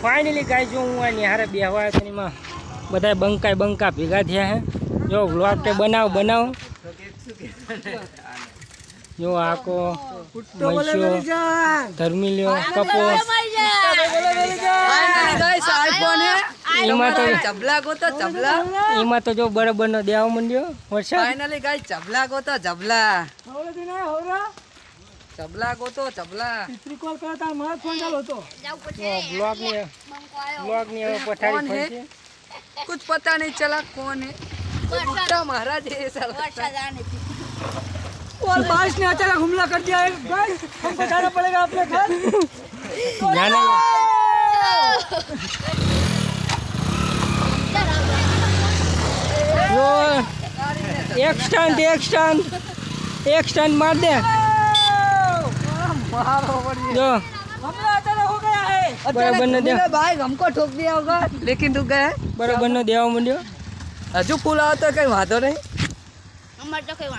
finally ગાય જો હું આ નિહારે બેહવા તેમાં બધા બંકા ભેગા થયા હે જો વ્લોગ કે બનાવ જો આકો મૈસો ધર્મિલ્યો કપો એમાં તો જો બરાબર નો દેવા માંડ્યો વરસાદ ફાઇનલી ગાઈસ ચબલા ગોતો ચબલા કોલ કરતા મારા ફોન ચાલુ હતો બ્લોગ ની હવે પથારી ફરશે कुछ पता नहीं चला कौन है बुड्ढा महाराज है ऐसा लगता है और बारिश ने अचानक हमला कर दिया है गाइस हमको जाना पड़ेगा अपने घर जाना जो एक स्टंट मार दे जो हमला अचानक हो गया है बराबर न दे भाई हमको ठोक दिया होगा लेकिन रुक गए बराबर न देवा मंड्यो हजू फूल आओ तो कहीं वादो नहीं અમાર તો કઈ